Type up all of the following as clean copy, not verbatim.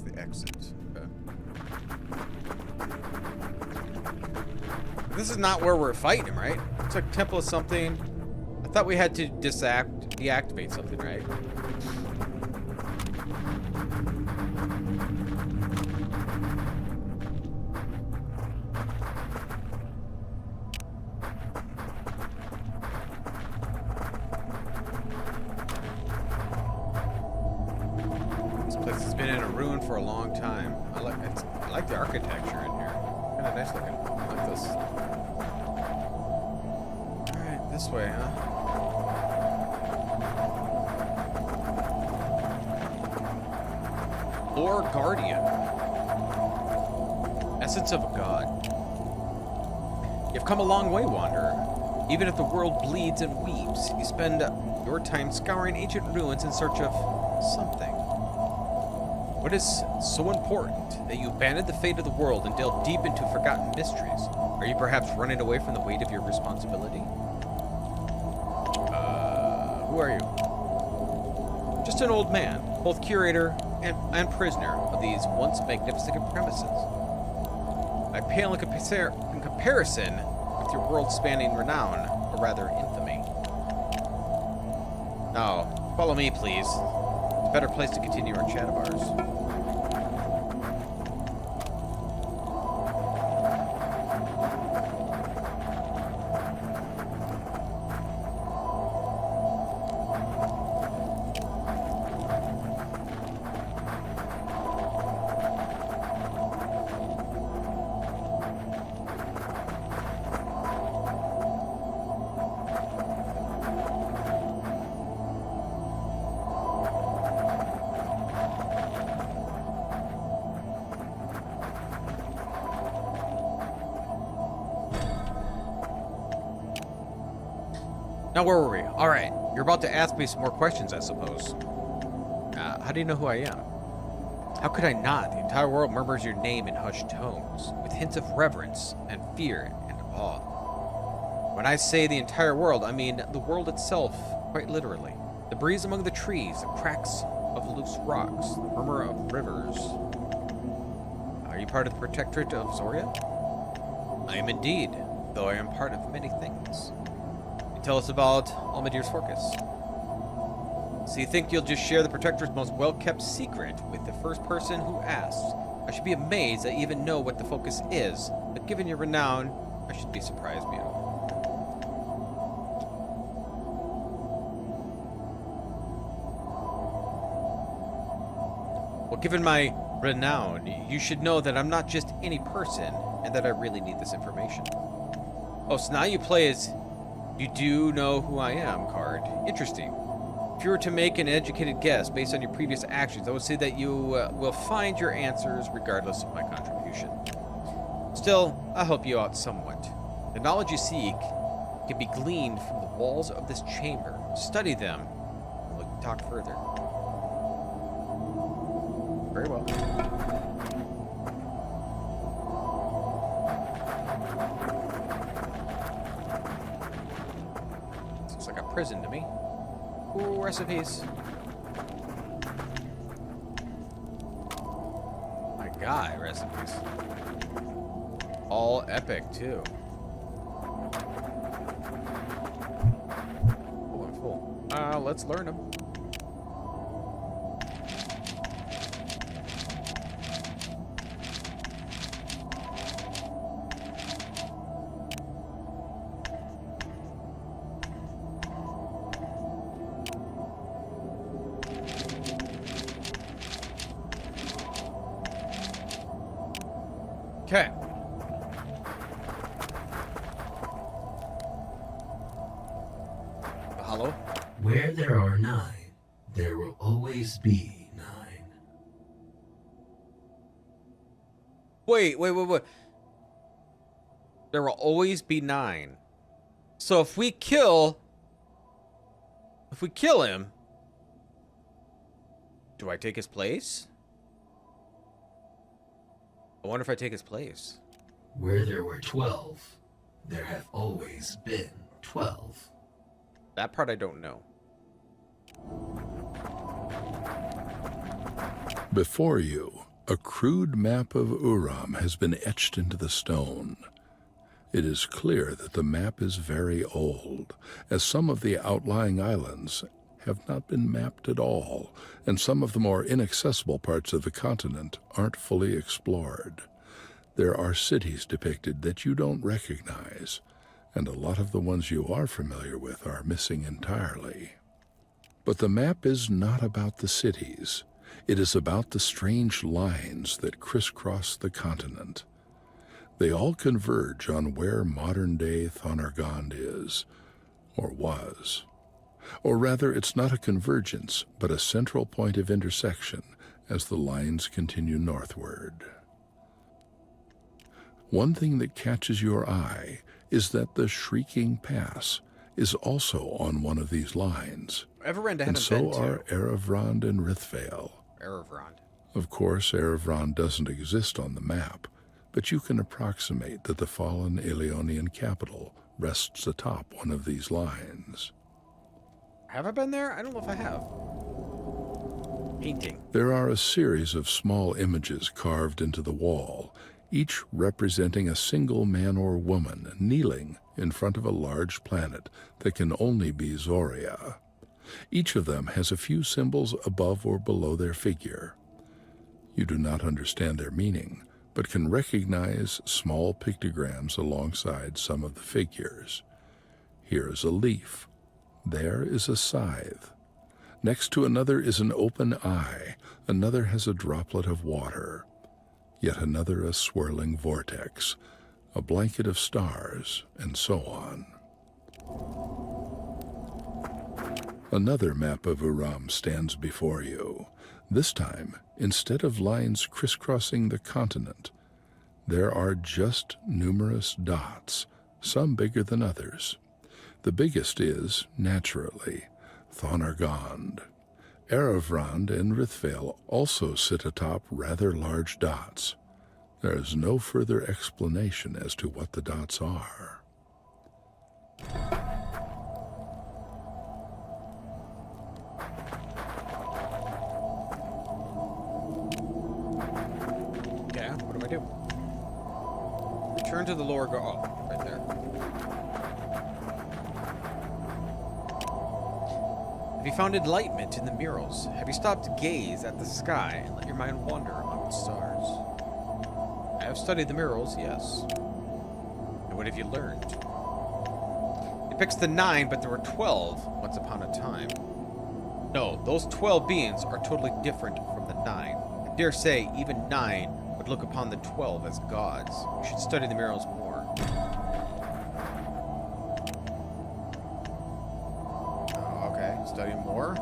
the exit. Okay. This is not where we're fighting him, right? It's like temple of something. I thought we had to deactivate something, right? This place has been in a ruin for a long time. I like the architecture in here. Kind of nice looking. I like this. All right, this way, huh? Lord Guardian. Essence of a god. You've come a long way, Wanderer. Even if the world bleeds and weeps, you spend your time scouring ancient ruins in search of something. What is so important that you abandoned the fate of the world and delved deep into forgotten mysteries? Are you perhaps running away from the weight of your responsibility? Who are you? Just an old man, both curator and prisoner of these once magnificent premises. I pale in comparison with your world-spanning renown, or rather infamy. Now, follow me, please. It's a better place to continue our chat of ours. Now, where were we? All right, you're about to ask me some more questions, I suppose. How do you know who I am? How could I not? The entire world murmurs your name in hushed tones, with hints of reverence and fear and awe. When I say the entire world, I mean the world itself, quite literally. The breeze among the trees, the cracks of loose rocks, the murmur of rivers. Are you part of the protectorate of Zoria? I am indeed, though I am part of many things. Tell us about Almadir's Forcus. So you think you'll just share the Protector's most well-kept secret with the first person who asks? I should be amazed that you even know what the Focus is, but given your renown, I should be surprised me at all. Well, given my renown, you should know that I'm not just any person, and that I really need this information. Oh, so now you play as... You do know who I am, card. Interesting. If you were to make an educated guess based on your previous actions, I would say that you will find your answers regardless of my contribution. Still, I'll help you out somewhat. The knowledge you seek can be gleaned from the walls of this chamber. Study them, and we'll talk further. Very well. Prison to me. Ooh, recipes. My God, recipes. All epic too. Oh, I'm full. Let's learn them. Okay. Hello? Where there are 9, there will always be 9. Wait. There will always be 9. So if we kill him, do I take his place? I wonder if I take his place. Where there were 12, there have always been 12. That part I don't know. Before you, a crude map of Uram has been etched into the stone. It is clear that the map is very old, as some of the outlying islands have not been mapped at all, and some of the more inaccessible parts of the continent aren't fully explored. There are cities depicted that you don't recognize, and a lot of the ones you are familiar with are missing entirely. But the map is not about the cities. It is about the strange lines that crisscross the continent. They all converge on where modern-day Thonargond is, or was. Or rather, it's not a convergence, but a central point of intersection as the lines continue northward. One thing that catches your eye is that the Shrieking Pass is also on one of these lines. Everend And so are Erevrond and Rithvale. Erevrond. Of course, Erevrond doesn't exist on the map, but you can approximate that the fallen Aeolian capital rests atop one of these lines. Have I been there? I don't know if I have. Painting. There are a series of small images carved into the wall, each representing a single man or woman kneeling in front of a large planet that can only be Zoria. Each of them has a few symbols above or below their figure. You do not understand their meaning, but can recognize small pictograms alongside some of the figures. Here is a leaf. There is a scythe. Next to another is an open eye. Another has a droplet of water. Yet another a swirling vortex, a blanket of stars, and so on. Another map of Uram stands before you. This time, instead of lines crisscrossing the continent, there are just numerous dots, some bigger than others. The biggest is, naturally, Thonargond. Erevrond and Rithvale also sit atop rather large dots. There is no further explanation as to what the dots are. Yeah, what do I do? Return to the lower oh, right there. Have you found enlightenment in the murals? Have you stopped to gaze at the sky and let your mind wander among the stars? I have studied the murals, yes. And what have you learned? It picks the 9, but there were 12 once upon a time. No, those 12 beings are totally different from the 9. I dare say even 9 would look upon the 12 as gods. You should study the murals more. Study more.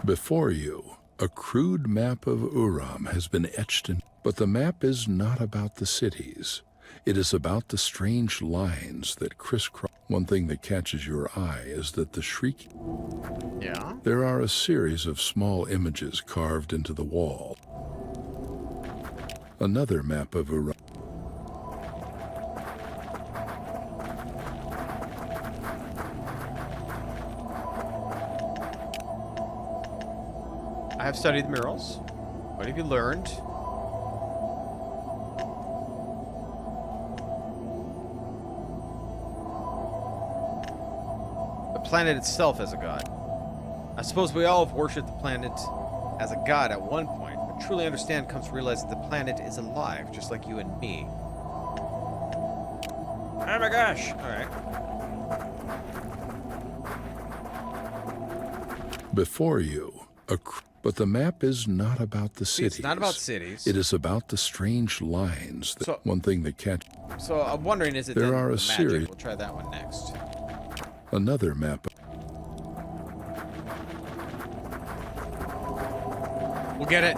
Before you, a crude map of Uram has been etched in, but the map is not about the cities. It is about the strange lines that crisscross. One thing that catches your eye is that the shriek. Yeah? There are a series of small images carved into the wall. Another map of Uram. I have studied the murals. What have you learned? The planet itself as a god. I suppose we all have worshipped the planet as a god at one point, but truly understand comes to realize that the planet is alive, just like you and me. Oh my gosh! Alright. Before you, but the map is not about the cities. It's not about cities. It is about the strange lines. One thing that catch. So I'm wondering, is it there then are a magic? series. We'll try that one next. Another map. We'll get it.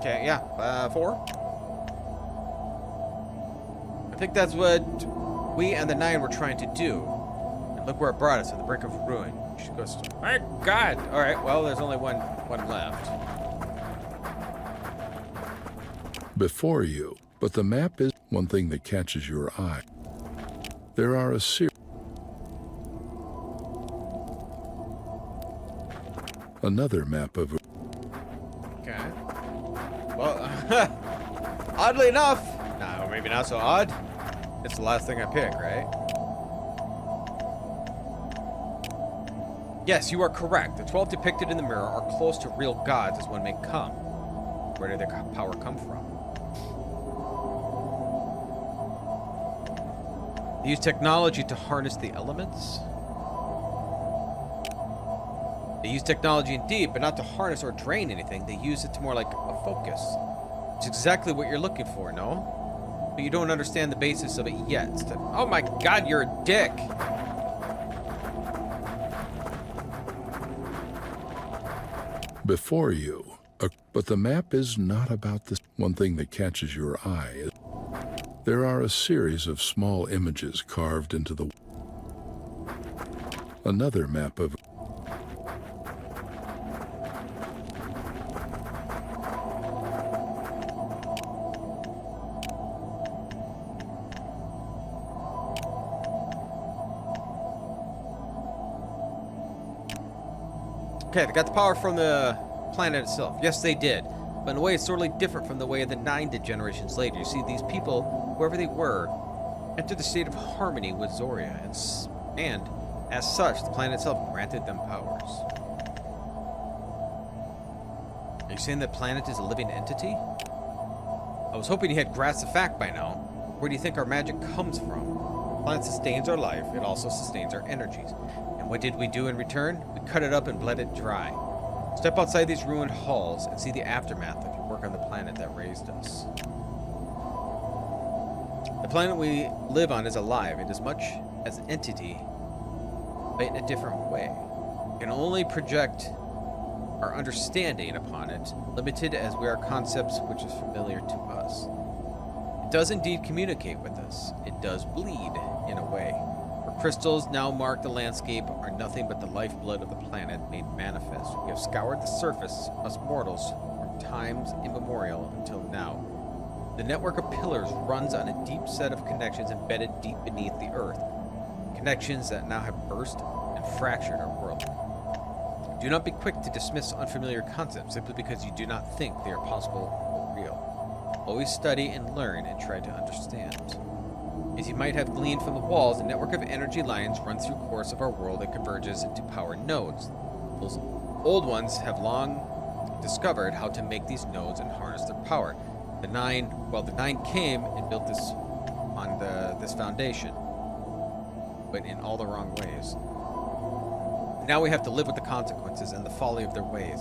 Okay, yeah, 4. I think that's what we and the 9 were trying to do. And look where it brought us, at the brink of ruin. We should go my God! Alright, well, there's only one left. before you, but the map is one thing that catches your eye. There are a series. Another map of Okay. Well, oddly enough, no, maybe not so odd. It's the last thing I pick, right? Yes, you are correct. The 12 depicted in the mirror are close to real gods as one may come. Where did their power come from? They use technology to harness the elements. They use technology indeed, but not to harness or drain anything. They use it to more like a focus. It's exactly what you're looking for, no? But you don't understand the basis of it yet. Oh my god, you're a dick! before you, but the map is not about this. One thing that catches your eye is there are a series of small images carved into the. Another map of. Okay, they got the power from the planet itself. Yes, they did. But in a way, it's totally different from the way the 9 did generations later. You see, these people, whoever they were, entered the state of harmony with Zoria, and as such, the planet itself granted them powers. Are you saying the planet is a living entity? I was hoping you had grasped the fact by now. Where do you think our magic comes from? The planet sustains our life. It also sustains our energies. And what did we do in return? We cut it up and bled it dry. Step outside these ruined halls and see the aftermath of your work on the planet that raised us. The planet we live on is alive in as much as an entity, but in a different way. We can only project our understanding upon it, limited as we are concepts which is familiar to us. It does indeed communicate with us. It does bleed, in a way. Where crystals now mark the landscape are nothing but the lifeblood of the planet made manifest. We have scoured the surface, us mortals, from times immemorial until now. The network of pillars runs on a deep set of connections embedded deep beneath the earth. Connections that now have burst and fractured our world. Do not be quick to dismiss unfamiliar concepts simply because you do not think they are possible or real. Always study and learn and try to understand. As you might have gleaned from the walls, a network of energy lines runs through the course of our world that converges into power nodes. Those old ones have long discovered how to make these nodes and harness their power. The nine came and built this on this foundation, but in all the wrong ways. Now we have to live with the consequences and the folly of their ways.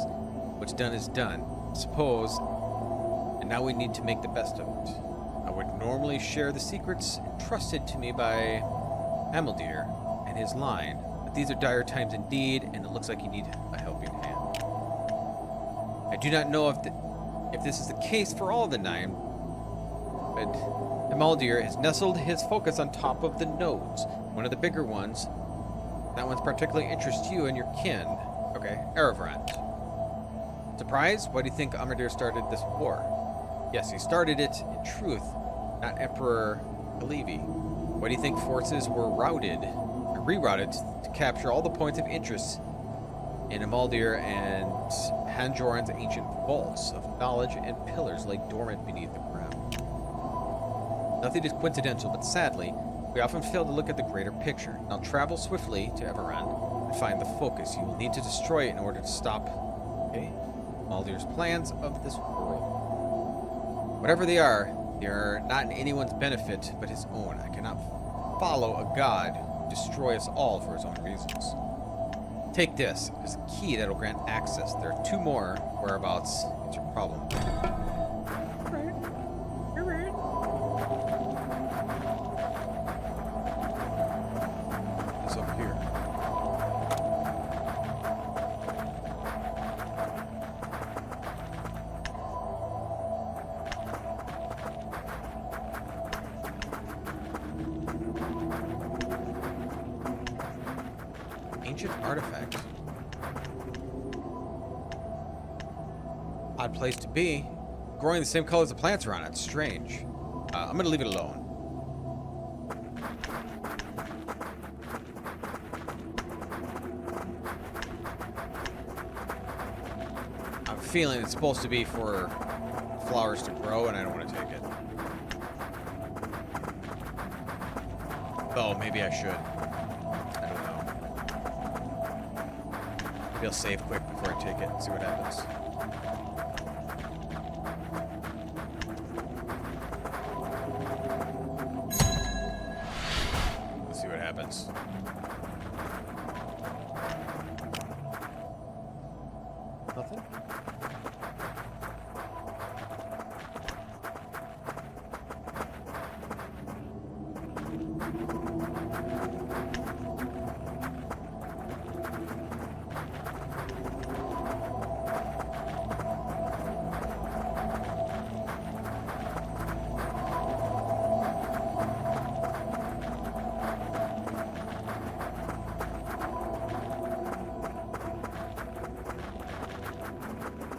What's done is done, suppose, and now we need to make the best of it. I would normally share the secrets entrusted to me by Mykillangelo and his line, but these are dire times indeed, and it looks like you need a helping hand. I do not know if this is the case for all the 9, but Mykillangelo has nestled his focus on top of the nodes, one of the bigger ones. That one's particularly interests you and your kin. Okay, Erevrant. Surprise? Why do you think Amadir started this war? Yes, he started it in truth, not Emperor Kalevi. Why do you think forces were rerouted to capture all the points of interest in Amaldir and Hanjoran's ancient vaults of knowledge and pillars lay dormant beneath the ground? Nothing is coincidental, but sadly, we often fail to look at the greater picture. Now travel swiftly to Everand and find the focus. You will need to destroy it in order to stop, Maldir's plans of this world. Whatever they are not in anyone's benefit but his own. I cannot follow a god who destroys us all for his own reasons. Take this. It is a key that will grant access. There are 2 more. Whereabouts is your problem. It's up here. Ancient artifact. Odd place to be. growing the same color as the plants around it. It's strange. I'm gonna leave it alone. I'm feeling it's supposed to be for flowers to grow, and I don't want to take it. Though, maybe I should. I don't know. Maybe I'll save quick before I take it and see what happens. Let's see what happens. Nothing?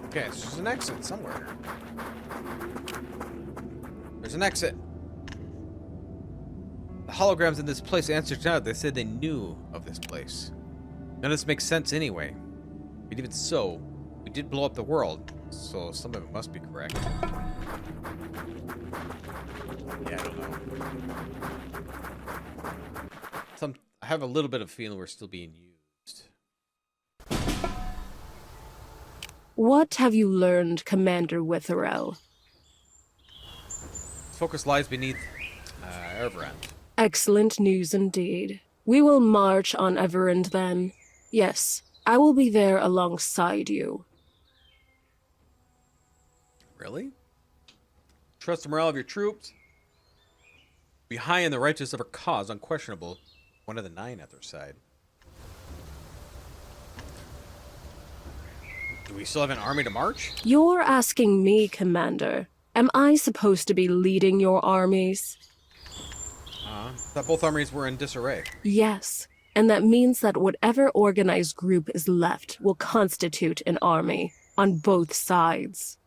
Okay, so there's an exit somewhere. There's an exit. The holograms in this place answered no. They said they knew of this place. None of this makes sense anyway. But even so, we did blow up the world, so some of it must be correct. Yeah, I don't know. I have a little bit of feeling we're still being used. What have you learned, Commander Witherell? Focus lies beneath Everend. Excellent news indeed. We will march on Everend then. Yes, I will be there alongside you. Really? Trust the morale of your troops? Be high in the righteousness of our cause, unquestionable. One of the 9 at their side. Do we still have an army to march? You're asking me, Commander. Am I supposed to be leading your armies? Thought both armies were in disarray. Yes, and that means that whatever organized group is left will constitute an army, on both sides.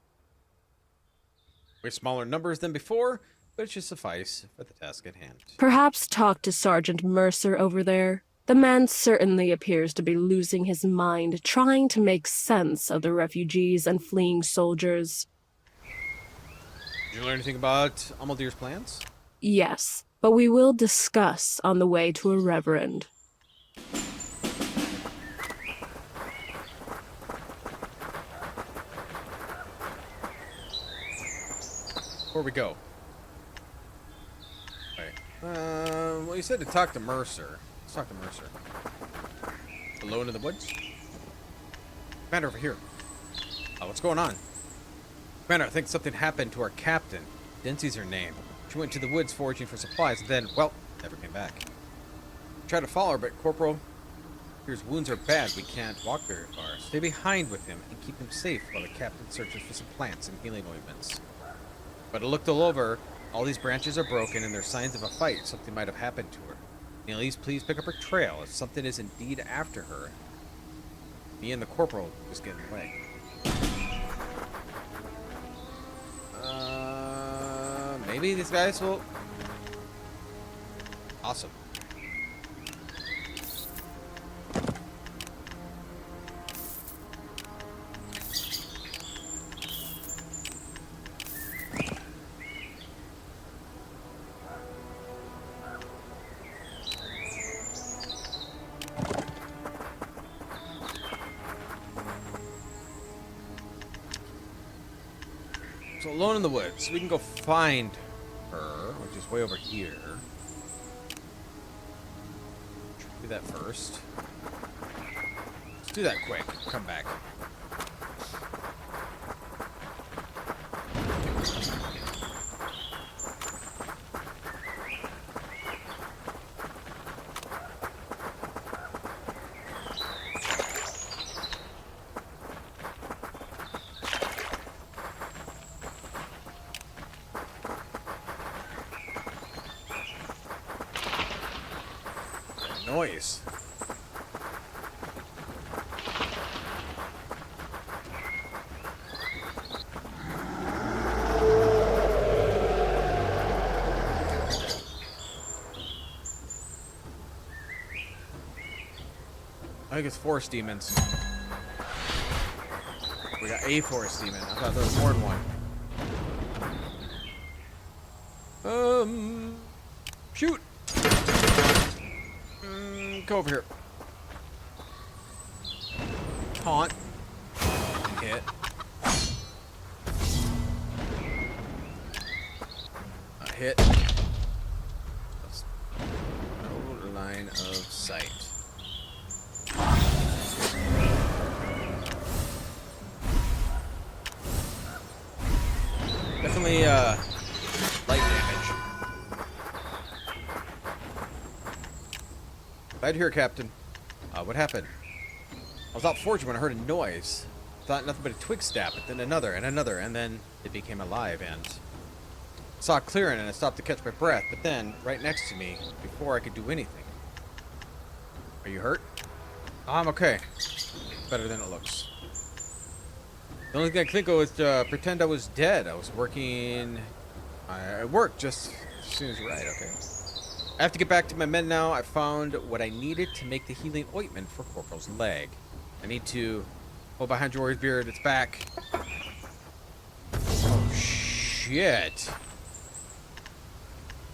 We're smaller numbers than before, but it should suffice for the task at hand. Perhaps talk to Sergeant Mercer over there. The man certainly appears to be losing his mind, trying to make sense of the refugees and fleeing soldiers. Did you learn anything about Amaldir's plans? Yes, but we will discuss on the way to a reverend. Before we go. Right. Well, you said to talk to Mercer. Let's talk to Mercer. Alone in the woods? Commander, over here. What's going on? Commander, I think something happened to our captain. Dency's her name. She went to the woods foraging for supplies, and then, well, never came back. Tried to follow her, but Corporal, his wounds are bad. We can't walk very far. Stay behind with him and keep him safe while the captain searches for some plants and healing ointments. But I looked all over. All these branches are broken, and there's signs of a fight. Something might have happened to her. Neelys, please pick up her trail if something is indeed after her. Me and the corporal just get in the way. Maybe these guys will... Awesome. So alone in the woods, we can go find her, which is way over here. Do that first. Let's do that quick. Come back. Noise. I think it's forest demons. We got a forest demon. I thought there was more than one. Shoot! Go over here. Taunt. Hit. A hit. No line of sight. Definitely, light damage. Glad you're here, Captain. What happened? I was out foraging when I heard a noise. Thought nothing but a twig snap, but then another, and then it became alive, and I saw a clearing, and I stopped to catch my breath, but then, right next to me, before I could do anything. Are you hurt? Oh, I'm okay. Better than it looks. The only thing I could think of was to pretend I was dead. I was working... I worked just as soon as right, okay. I have to get back to my men now. I found what I needed to make the healing ointment for Corporal's leg. I need to hold behind Jory's beard. It's back. Oh, shit.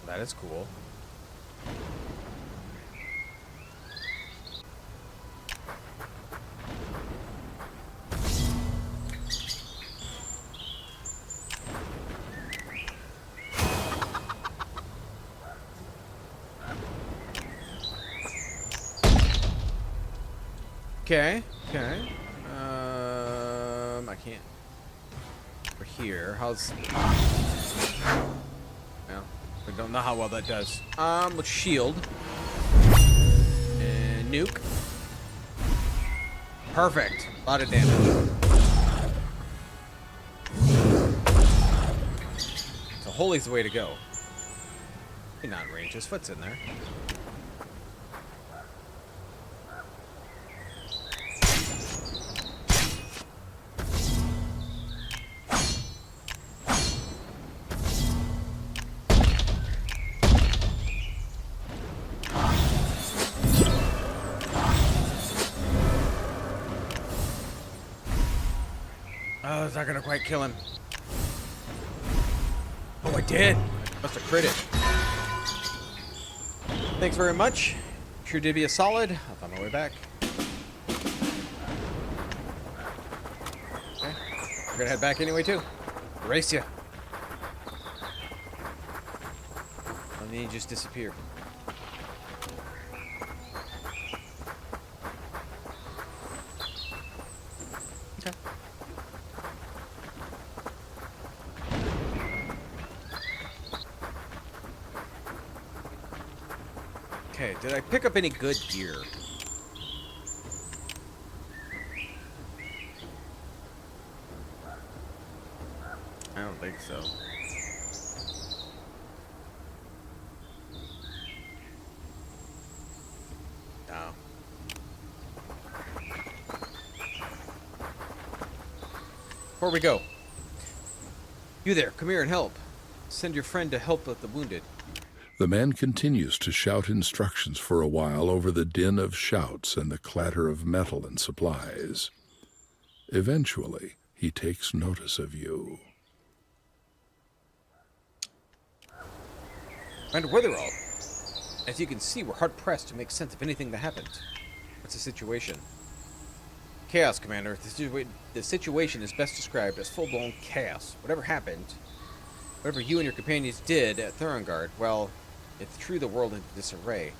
That is cool. Okay, okay. I can't. We're here. How's... Well, we don't know how well that does. Let's shield. And nuke. Perfect. A lot of damage. So holy's the way to go. He's not in range. His foot's in there. Oh, it's not gonna quite kill him. Oh, I did. Must have critted. Thanks very much. Sure did be a solid. I'll find my way back. Okay. We're gonna head back anyway, too. Erase ya. And then you just disappear. Okay. Okay, did I pick up any good gear? I don't think so. No. Before we go, you there, come here and help. Send your friend to help with the wounded. The man continues to shout instructions for a while over the din of shouts and the clatter of metal and supplies. Eventually, he takes notice of you. Commander Witherall, as you can see, we're hard-pressed to make sense of anything that happened. What's the situation? Chaos, Commander. The situation is best described as full-blown chaos. Whatever happened, whatever you and your companions did at Thurangard, well, it threw the world into disarray.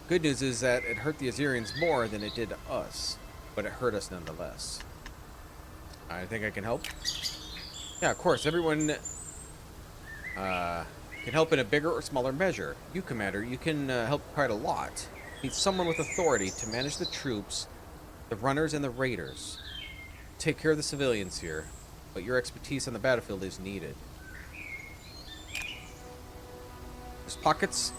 Good news is that it hurt the Azerians more than it did us, but it hurt us nonetheless. I think I can help. Yeah, of course. Everyone can help in a bigger or smaller measure. You, Commander, you can help quite a lot. Need someone with authority to manage the troops, the runners, and the raiders. Take care of the civilians here, but your expertise on the battlefield is needed. There's pockets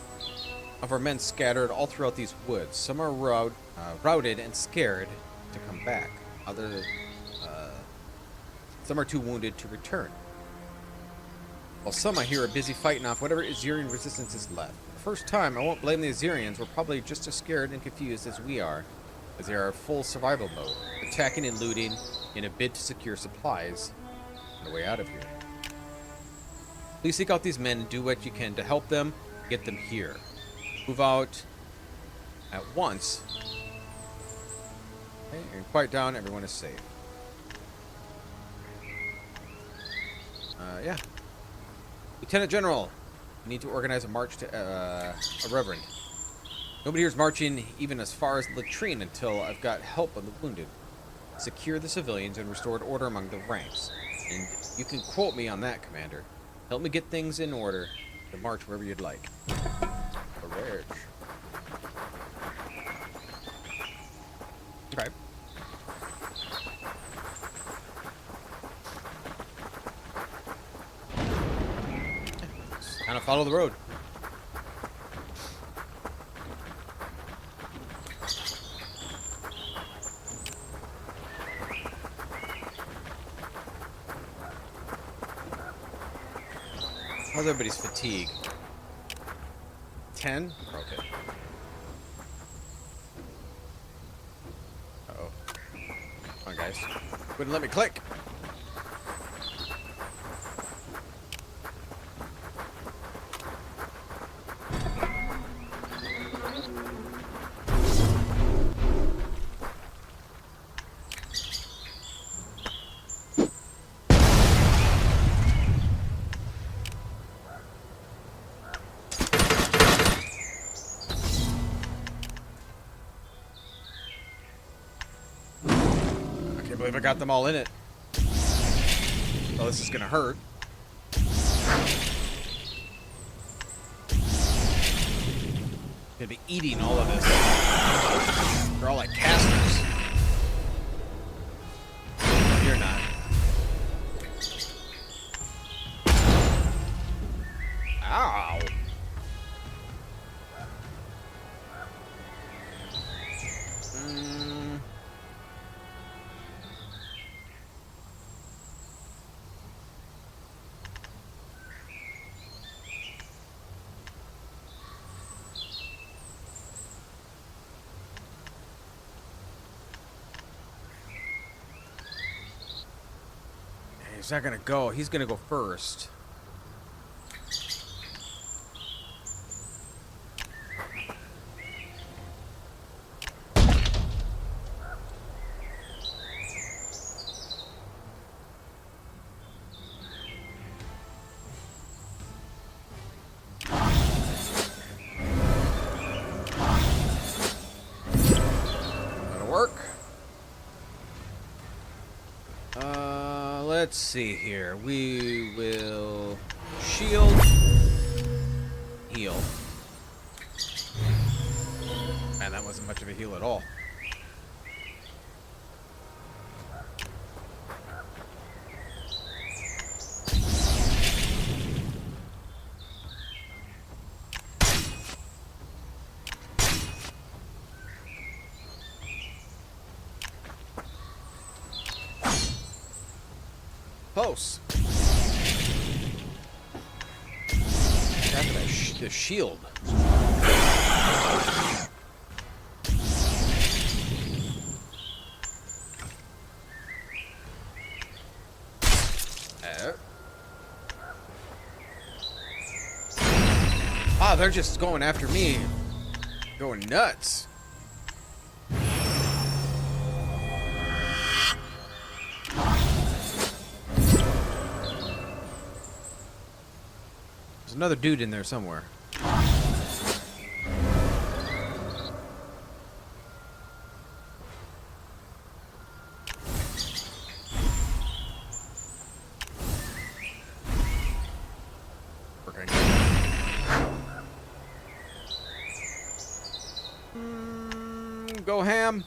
of our men scattered all throughout these woods. Some are routed and scared to come back. Some are too wounded to return. While some I hear are busy fighting off whatever Azerian resistance is left. For the first time, I won't blame the Azerians. We're probably just as scared and confused as we are. as they are in full survival mode, attacking and looting in a bid to secure supplies and a way out of here. Please seek out these men and do what you can to help them get them here. Move out at once. Okay, and quiet down, everyone is safe. Yeah. Lieutenant General, we need to organize a march to a reverend. Nobody here is marching even as far as the latrine until I've got help on the wounded. Secure the civilians and restore order among the ranks. And you can quote me on that, Commander. Help me get things in order to march wherever you'd like. Alright. Okay. Kind of follow the road. How's everybody's fatigue? 10? Okay. Uh-oh. Come on, guys. Wouldn't let me click. I believe I got them all in it. Oh, this is gonna hurt. Gonna be eating all of this. They're all like casters. No, you're not. Ow. He's not gonna go. He's gonna go first. That'll work. Let's see here. We will shield, heal. Man, that wasn't much of a heal at all. Close. After that the shield. Ah, they're just going after me. Going nuts. There's another dude in there somewhere. Go ham.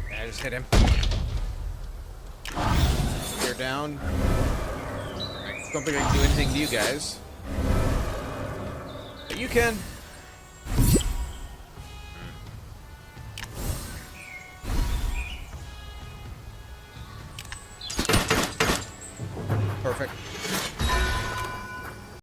I just hit him. You're down. Don't think I can do anything to you guys. But you can. Perfect.